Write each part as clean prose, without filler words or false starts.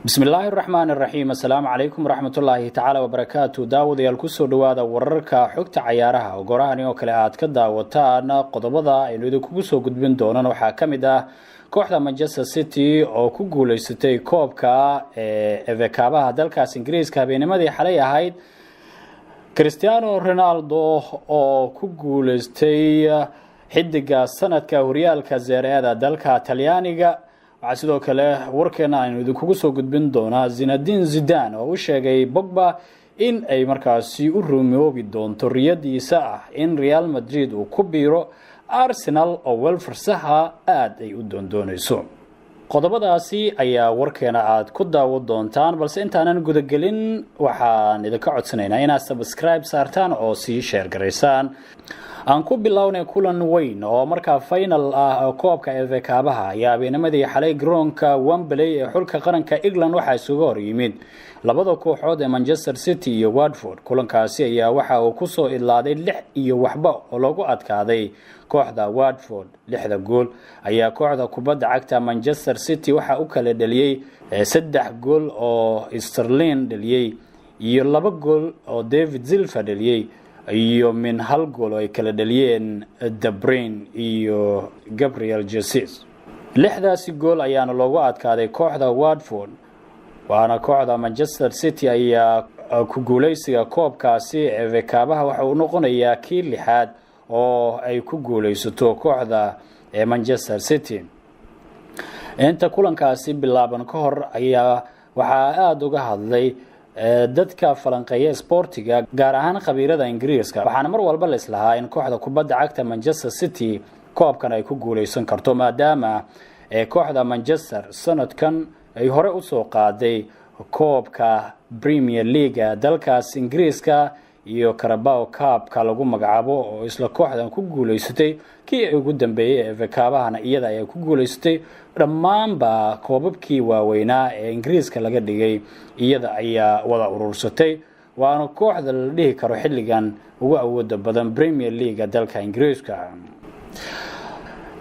bismillaahi raxmaani raxiim. assalaamu calaykum waraxmatullaahi tacaala wabarakaatu. daawadayaal kusoo dhawaada wararka xogta cayaaraha oo gorahani oo kale aad ka daawataan. qodobada aynu idinkugu soo gudbin doonaan waxaa ka mid ah kooxda Manchester City oo ku guuleysatay koobka FA Cup-ka dalkaas Ingiriiska habeennimadii xalay ahayd. Cristiano Ronaldo oo ku guuleystay xidiga sanadka horyaalka Serie A dalka Talyaaniga. waxaa sidoo kale warkeena aynu idinkugu soo gudbin doonaa Zinedine Zidane oo u sheegay Pogba in ay markaasi u rumoobi doonto riyadiisa ah in Real Madrid uu ku biiro Arsenal oo welfarsaha aad ay u doondoonayso. qodobadaasi ayaa warkeena aad ku daawo doontaan, balse intaanan gudagelin waxaan idinka codsanaynaa inaad subscribe saartaan oo sii share garaysaan. aan ku bilownay kulan weyn oo markaa final ah koobka FA Cup-ka ayaa habeennimadii xalay garoonka Wembley ee xulka qaranka England waxaa isugu hor yimid labada kooxood ee Manchester City iyo Watford. kulankaasi ayaa waxa uu ku soo idlaaday 6-1 oo lagu adkaaday kooxda Watford. 6 gool ayaa kooxda kubadda cagta Manchester City waxa uu kala dhaliyay 3 gool oo Sterling dhaliyay iyo 2 gool oo David Silva dhaliyay iyo min 1 gool oo ay kala dhaliyeen De Bruyne iyo Gabriel Jesus. 6daasi gool ayaana loogu adkaaday kooxda Watford. waana kooxda Manchester City ayaa ku guuleysiga koobkaasi FA Cup-ka waxa uu noqonayaa kii 6aad oo ay ku guuleysato kooxda Manchester City. inta kulankaasi bilaaban ka hor ayaa waxaa aad uga hadlay dadka falanqeeya sportiga gaar ahaan khabiirada Ingiriiska. waxaana mar walba la islahaa in kooxda kubadda cagta Manchester City koobkan ay ku guuleysan karto maadaama kooxda Manchester sanadkan ay hore u soo qaaday koobka Premier League dalkaas Ingiriiska iyo Carabao Cup-ka lagu magacaabo oo isla kooxdan ku guuleysatay kii ugu dambeeyay FA Cup-ka iyada ay ku guuleysatay dhammaanba koobabkii waaweynaa ee Ingiriiska laga dhigay iyada ayaa wada urursatay. waana kooxda la dhihi karo xilligan ugu awooda badan Premier League dalka Ingiriiska.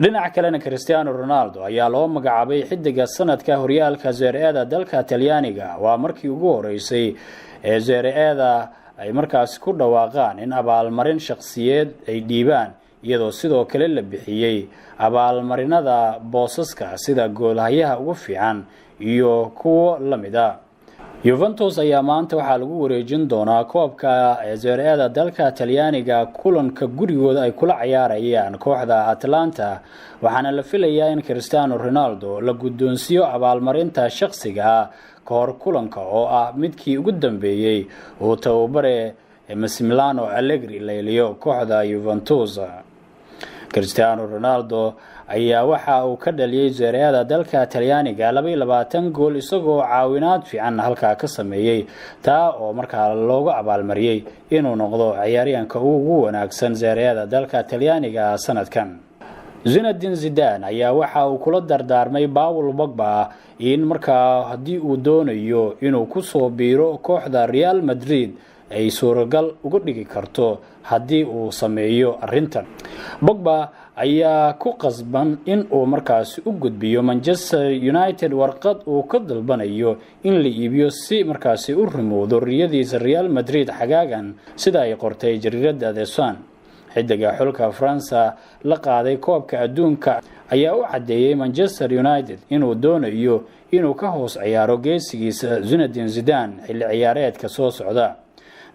dhinaca kalena Cristiano Ronaldo ayaa loo magacaabay xidiga sanadka horyaalka Serie A dalka Talyaaniga. waa markii ugu horeysay ee Serie A ay markaas ku dhawaaqaan in abaalmarin shakhsiyeed ay dhiibaan iyadoo sidoo kale la bixiyay abaalmarinada boosaska sida goolhayaha ugu fiican iyo kuwa lamida. Juventus ayaa maanta waxaa lagu wareejin doonaa koobka Serie A dalka Talyaaniga kulanka gurigooda ay kula ciyaarayaan kooxda Atalanta. waxaana la filayaa in Cristiano Ronaldo la guddoonsiyo abaalmarinta shakhsiga kahor kulanka oo ah midkii ugu dambeeyay oo tababare Massimiliano Allegri leeliyo kooxda Juventus. Cristiano Ronaldo ayaa waxa uu ka dhaliyay Serie A dalka Talyaaniga 22 gool isagoo caawinaad fiican halka ka sameeyay taa oo markaa loogu abaalmariyay inuu noqdo ciyaaryahanka ugu wanaagsan Serie A dalka Talyaaniga sanadkan. Zinedine Zidane ayaa waxa uu kula dardaarmay Paul Pogba in markaa haddii uu doonayo inuu ku soo biiro kooxda Real Madrid ay suuragal uga dhigi karto haddii uu sameeyo arintan. Pogba ayaa ku qasban in uu markaas u gudbiyo Manchester United warqad uu ka dalbanayo in la iibiyo si markaas u rumoodo riyadiisa Real Madrid xagaagan sida ay qortay jariirada The Sun. xidiga xulka France la qaaday koobka adduunka ayaa u cadeeyay Manchester United inuu doonayo inuu ka hoos ciyaaro geesigiisa Zinedine Zidane xilli ciyaareedka soo socda.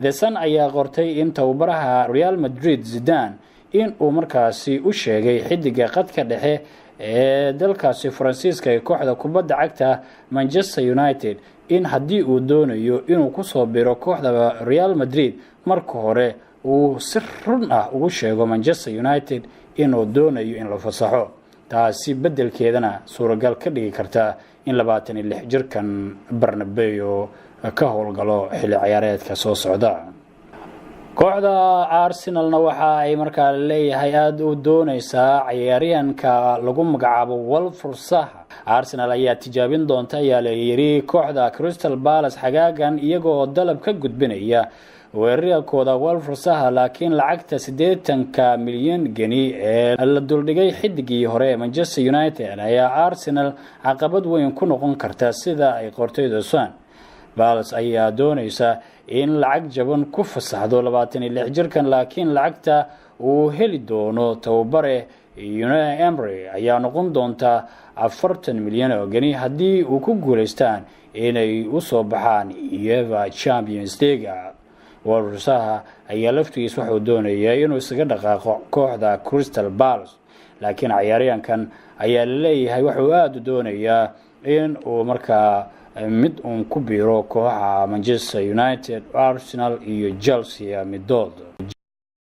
The Sun ayaa qortay in tababaraha Real Madrid Zidane in uu markaasi u sheegay xidiga qadka dhexe ee dalkaasi Faransiiska ee kooxda kubadda cagta Manchester United in haddii uu doonayo inuu ku soo biro kooxda Real Madrid marka hore uu si run ah ugu sheego Manchester United inuu doonayo in la fasaxo. taasi bedelkeedana suuragal ka dhigi karta in 26 jirkan Bernabeu ka howlgalo xilli ciyaareedka soo socda. kooxda Arsenalna waxa ay markaa leeyahay aad u doonaysaa ciyaaryahanka lagu magacaabo Wilfried Zaha. Arsenal ayaa tijaabin doonta ayaa la yiri kooxda Crystal Palace xagaagan iyagoo dalab ka gudbinaya weerarkooda Wilfried Zaha, laakiin lacagta 80 milyan geni ee la duldhigay xidigii hore Manchester United ayaa Arsenal caqabad weyn ku noqon karta sida ay qortay The Sun. Palace ayaa doonaysa in lacag jaban ku fasaxdo 26 jirkan, laakiin lacagta uu heli doono tababare Unai Emery ayaa noqon doonta 40 milyan oo geni haddii uu ku guuleystaan inay u soo baxaan UEFA Champions League. Wilfried Zaha ayaa laftigiisa wuxuu doonayaa inuu isaga dhaqaaqo kooxda Crystal Palace, laakiin ciyaaryahankan ayaa leeyahay wuxuu aad u doonayaa in uu markaa mid uu ku biiro kooxaha Manchester United, Arsenal iyo Chelsea midood.